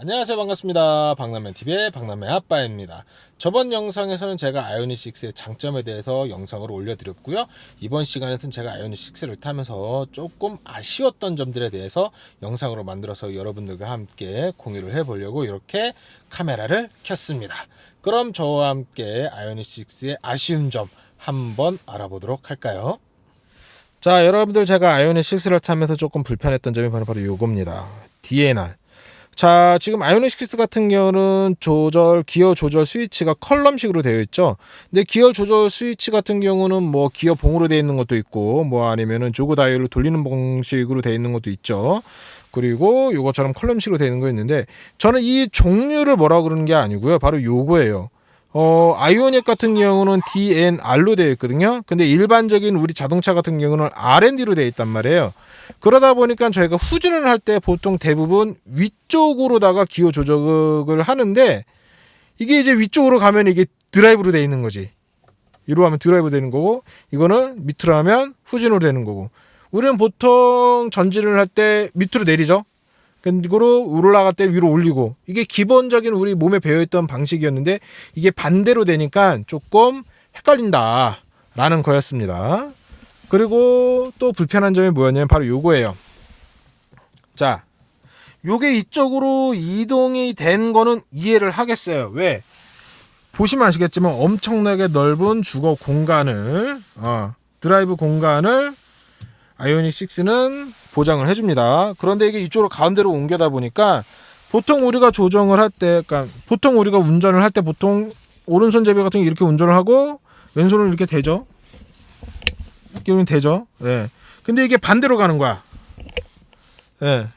안녕하세요, 반갑습니다. 박남맨TV의 박남맨 아빠입니다. 저번 영상에서는 제가 아이오닉6의 장점에 대해서 영상을 올려드렸고요. 이번 시간에서는 제가 아이오닉6를 타면서 조금 아쉬웠던 점들에 대해서 영상으로 만들어서 여러분들과 함께 공유를 해보려고 이렇게 카메라를 켰습니다. 그럼 저와 함께 아이오닉6의 아쉬운 점 한번 알아보도록 할까요? 자, 여러분들, 제가 아이오닉6를 타면서 조금 불편했던 점이 바로 요겁니다. DNR. 자, 지금 아이오닉6 같은 경우는 기어 조절 스위치가 컬럼식으로 되어 있죠. 근데 기어 조절 스위치 같은 경우는 뭐 기어 봉으로 되어 있는 것도 있고, 뭐 아니면은 조그 다이얼로 돌리는 방식으로 되어 있는 것도 있죠. 그리고 요것처럼 컬럼식으로 되어 있는 거 있는데, 저는 이 종류를 뭐라 그러는 게 아니고요. 바로 요거예요. 아이오닉 같은 경우는 DNR로 되어 있거든요. 근데 일반적인 우리 자동차 같은 경우는 R&D로 되어 있단 말이에요. 그러다 보니까 저희가 후진을 할 때 보통 대부분 위쪽으로다가 기어 조작을 하는데, 이게 이제 위쪽으로 가면 이게 드라이브로 되어 있는 거지. 위로 하면 드라이브 되는 거고, 이거는 밑으로 하면 후진으로 되는 거고. 우리는 보통 전진을 할 때 밑으로 내리죠. 그리고 올라갈 때 위로 올리고, 이게 기본적인 우리 몸에 배어있던 방식이었는데, 이게 반대로 되니까 조금 헷갈린다 라는 거였습니다. 그리고 또 불편한 점이 뭐였냐면 바로 요거예요. 자, 요게 이쪽으로 이동이 된 거는 이해를 하겠어요. 왜? 보시면 아시겠지만 엄청나게 넓은 주거 공간을, 드라이브 공간을 아이오닉6는 보장을 해줍니다. 그런데 이게 이쪽으로 가운데로 옮겨다 보니까 보통 우리가 조정을 할 때, 그러니까 보통 우리가 운전을 할 때 보통 오른손 제비 같은 게 이렇게 운전을 하고 왼손을 이렇게 대죠. 이렇게 되죠. 예. 근데 이게 반대로 가는 거야. 예.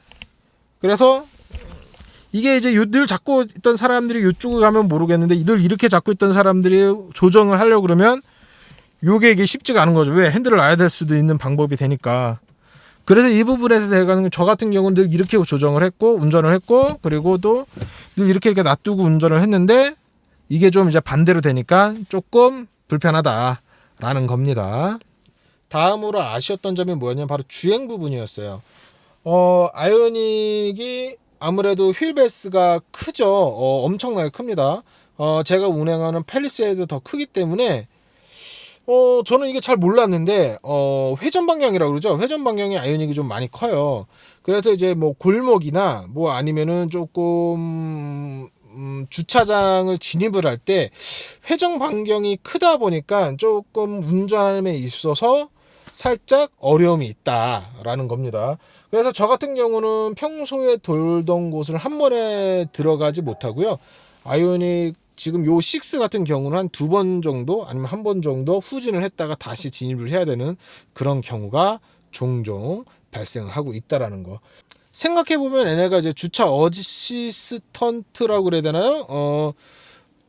그래서 이게 이제 늘 잡고 있던 사람들이 이쪽으로 가면 모르겠는데, 늘 이렇게 잡고 있던 사람들이 조정을 하려고 그러면 이게 쉽지가 않은 거죠. 왜? 핸들을 놔야 될 수도 있는 방법이 되니까. 그래서 이 부분에서 제가 저 같은 경우는 늘 이렇게 조정을 했고 운전을 했고, 그리고 또 늘 이렇게 놔두고 운전을 했는데, 이게 좀 이제 반대로 되니까 조금 불편하다라는 겁니다. 다음으로 아쉬웠던 점이 뭐였냐면 바로 주행 부분이었어요. 아이오닉이 아무래도 휠베이스가 크죠. 엄청나게 큽니다. 제가 운행하는 팰리세이드 더 크기 때문에 저는 이게 잘 몰랐는데, 회전 방향이라고 그러죠. 회전 방향이 아이오닉이 좀 많이 커요. 그래서 이제 뭐 골목이나 뭐 아니면은 조금 주차장을 진입을 할 때 회전 반경이 크다 보니까 조금 운전함에 있어서 살짝 어려움이 있다라는 겁니다. 그래서 저 같은 경우는 평소에 돌던 곳을 한 번에 들어가지 못하고요. 아이오닉 지금 요 6 같은 경우는 한 2번 정도 아니면 한 번 정도 후진을 했다가 다시 진입을 해야 되는 그런 경우가 종종 발생을 하고 있다라는 거. 생각해보면 얘네가 이제 주차 어시스턴트라고 그래야 되나요?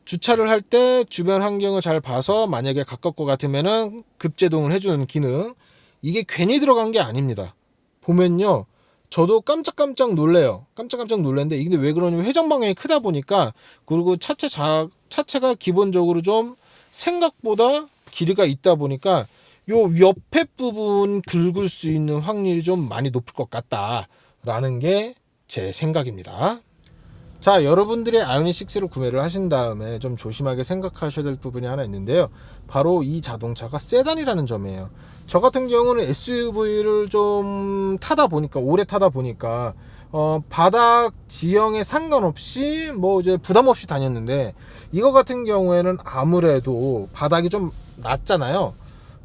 주차를 할 때 주변 환경을 잘 봐서 만약에 가까울 것 같으면은 급제동을 해주는 기능, 이게 괜히 들어간 게 아닙니다. 보면요, 저도 깜짝깜짝 놀래요. 깜짝깜짝 놀랐는데, 이게 왜 그러냐면 회전 방향이 크다 보니까, 그리고 차체가 기본적으로 좀 생각보다 길이가 있다 보니까 요 옆에 부분 긁을 수 있는 확률이 좀 많이 높을 것 같다라는 게 제 생각입니다. 자, 여러분들이 아이오닉6를 구매를 하신 다음에 좀 조심하게 생각하셔야 될 부분이 하나 있는데요. 바로 이 자동차가 세단이라는 점이에요. 저 같은 경우는 SUV를 좀 오래 타다 보니까 바닥 지형에 상관없이 뭐 이제 부담 없이 다녔는데, 이거 같은 경우에는 아무래도 바닥이 좀 낮잖아요.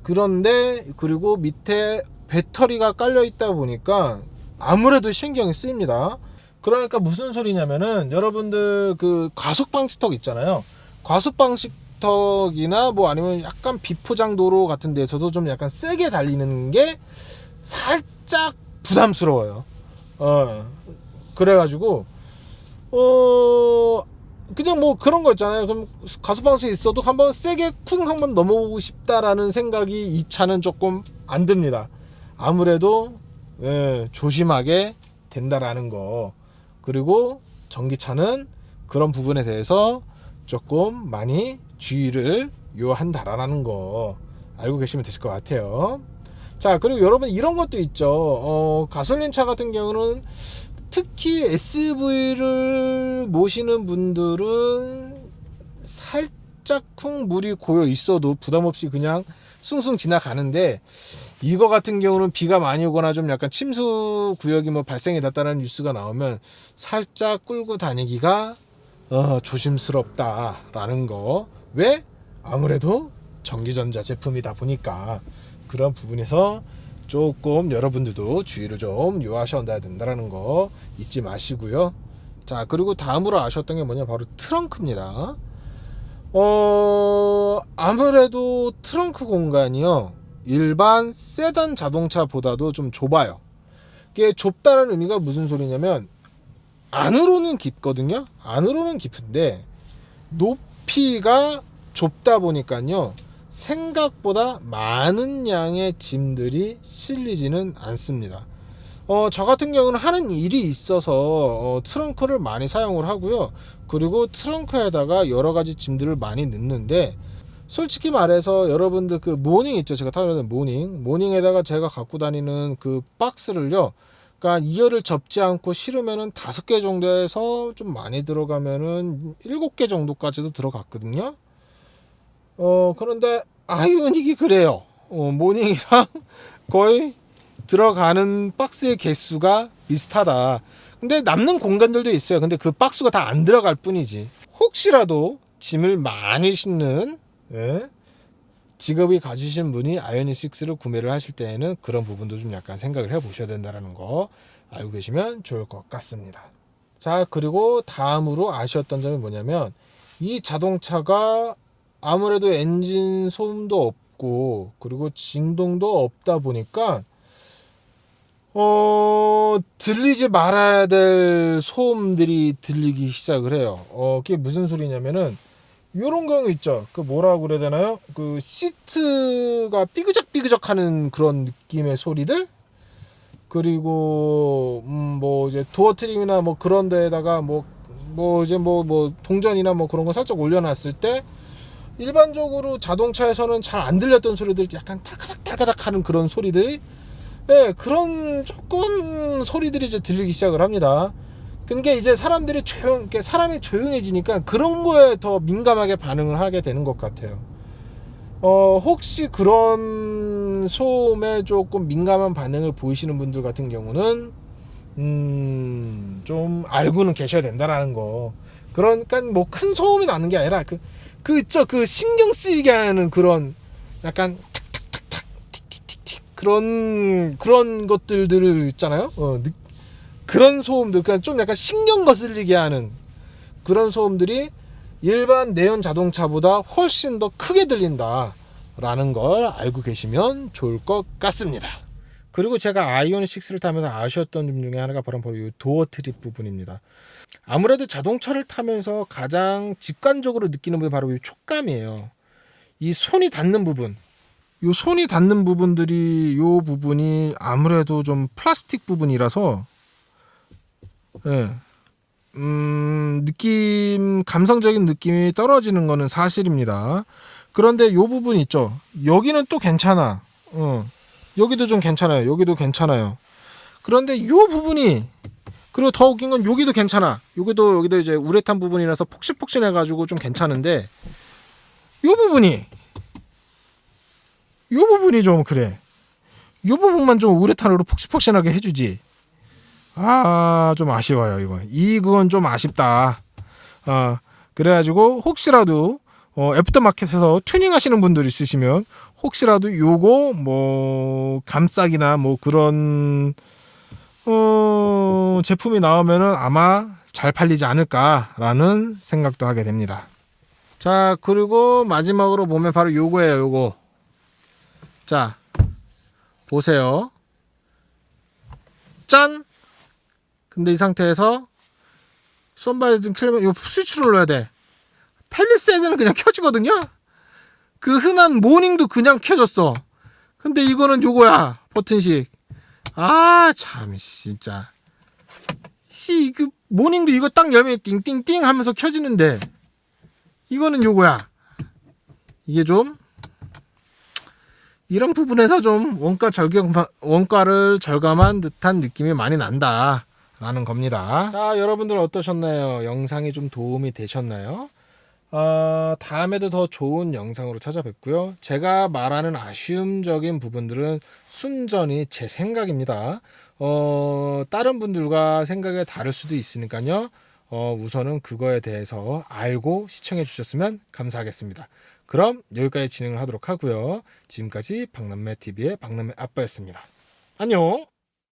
그런데 그리고 밑에 배터리가 깔려 있다 보니까 아무래도 신경이 쓰입니다. 그러니까 무슨 소리냐면은, 여러분들 그 과속방지턱 있잖아요. 과속방지턱이나 뭐 아니면 약간 비포장 도로 같은 데서도 좀 약간 세게 달리는 게 살짝 부담스러워요. 그래가지고 그냥 뭐 그런 거 있잖아요. 그럼 과속방지턱 있어도 한번 세게 쿵 한번 넘어보고 싶다라는 생각이 이 차는 조금 안 듭니다. 아무래도 조심하게 된다라는 거. 그리고 전기차는 그런 부분에 대해서 조금 많이 주의를 요한다라는 거 알고 계시면 되실 것 같아요. 자, 그리고 여러분 이런 것도 있죠. 가솔린 차 같은 경우는 특히 SUV를 모시는 분들은 살짝쿵 물이 고여 있어도 부담없이 그냥 숭숭 지나가는데, 이거 같은 경우는 비가 많이 오거나 좀 약간 침수 구역이 뭐 발생이 됐다는 뉴스가 나오면 살짝 끌고 다니기가 조심스럽다라는 거. 왜? 아무래도 전기전자 제품이다 보니까 그런 부분에서 조금 여러분들도 주의를 좀 요하셔야 된다는 거 잊지 마시고요. 자, 그리고 다음으로 아셨던 게 뭐냐, 바로 트렁크입니다. 아무래도 트렁크 공간이요, 일반 세단 자동차보다도 좀 좁아요. 이게 좁다는 의미가 무슨 소리냐면, 안으로는 깊거든요. 안으로는 깊은데 높이가 좁다 보니까요, 생각보다 많은 양의 짐들이 실리지는 않습니다. 저 같은 경우는 하는 일이 있어서 트렁크를 많이 사용을 하고요. 그리고 트렁크에다가 여러 가지 짐들을 많이 넣는데, 솔직히 말해서 여러분들 그 모닝 있죠, 제가 타고 다니는 모닝에다가 제가 갖고 다니는 그 박스를요, 그러니까 2열을 접지 않고 실으면은 5개 정도에서 좀 많이 들어가면은 7개 정도까지도 들어갔거든요. 그런데 아이오닉이 그래요. 모닝이랑 거의 들어가는 박스의 개수가 비슷하다. 근데 남는 공간들도 있어요. 근데 그 박스가 다 안 들어갈 뿐이지. 혹시라도 짐을 많이 싣는 직업이 가지신 분이 아이오닉 6를 구매를 하실 때에는 그런 부분도 좀 약간 생각을 해 보셔야 된다는 거 알고 계시면 좋을 것 같습니다. 자, 그리고 다음으로 아쉬웠던 점이 뭐냐면, 이 자동차가 아무래도 엔진 소음도 없고 그리고 진동도 없다 보니까 들리지 말아야 될 소음들이 들리기 시작을 해요. 그게 무슨 소리냐면은, 요런 경우 있죠. 그 뭐라고 그래야 되나요? 그 시트가 삐그적삐그적 하는 그런 느낌의 소리들? 그리고 뭐 이제 도어 트림이나 뭐 그런 데에다가 뭐 이제 뭐 동전이나 뭐 그런 거 살짝 올려놨을 때 일반적으로 자동차에서는 잘 안 들렸던 소리들, 약간 탈카닥탈카닥 하는 그런 소리들이, 그런 조금 소리들이 이제 들리기 시작을 합니다. 그러니까 이제 사람이 조용해지니까 그런 거에 더 민감하게 반응을 하게 되는 것 같아요. 혹시 그런 소음에 조금 민감한 반응을 보이시는 분들 같은 경우는 좀 알고는 계셔야 된다라는 거. 그러니까 뭐 큰 소음이 나는 게 아니라 그 신경 쓰이게 하는 그런 약간 탁탁탁탁 틱틱틱틱 그런 것들을 있잖아요. 그런 소음들, 그러니까 좀 약간 신경 거슬리게 하는 그런 소음들이 일반 내연 자동차보다 훨씬 더 크게 들린다라는 걸 알고 계시면 좋을 것 같습니다. 그리고 제가 아이오닉 6를 타면서 아쉬웠던 점 중에 하나가 바로 이 도어 트립 부분입니다. 아무래도 자동차를 타면서 가장 직관적으로 느끼는 부분이 바로 이 촉감이에요. 이 손이 닿는 부분, 이 손이 닿는 부분들이, 이 부분이 아무래도 좀 플라스틱 부분이라서 감성적인 느낌이 떨어지는 거는 사실입니다. 그런데 이 부분 있죠, 여기는 또 괜찮아. 여기도 좀 괜찮아요. 여기도 괜찮아요. 그런데 이 부분이, 그리고 더 웃긴 건 여기도 괜찮아. 여기도 이제 우레탄 부분이라서 폭신폭신해가지고 좀 괜찮은데, 이 부분이 좀 그래. 이 부분만 좀 우레탄으로 폭신폭신하게 해주지. 좀 아쉬워요, 그건 좀 아쉽다. 그래가지고 혹시라도 애프터마켓에서 튜닝 하시는 분들 있으시면, 혹시라도 요거 뭐 감싸기나 뭐 그런 제품이 나오면은 아마 잘 팔리지 않을까라는 생각도 하게 됩니다. 자, 그리고 마지막으로 보면 바로 요거예요, 요거. 자, 보세요. 짠! 근데 이 상태에서 썬바이저 좀 켜면 요 스위치를 눌러야 돼. 팰리세이드는 그냥 켜지거든요. 그 흔한 모닝도 그냥 켜졌어. 근데 이거는 요거야, 버튼식. 참 진짜. 그 모닝도 이거 딱 열면 띵띵띵 하면서 켜지는데, 이거는 요거야. 이게 좀 이런 부분에서 좀 원가를 절감한 듯한 느낌이 많이 난다 라는 겁니다. 자, 여러분들 어떠셨나요? 영상이 좀 도움이 되셨나요? 다음에도 더 좋은 영상으로 찾아뵙고요. 제가 말하는 아쉬움적인 부분들은 순전히 제 생각입니다. 다른 분들과 생각이 다를 수도 있으니까요. 우선은 그거에 대해서 알고 시청해 주셨으면 감사하겠습니다. 그럼 여기까지 진행을 하도록 하고요. 지금까지 박남매TV의 박남매 아빠였습니다. 안녕.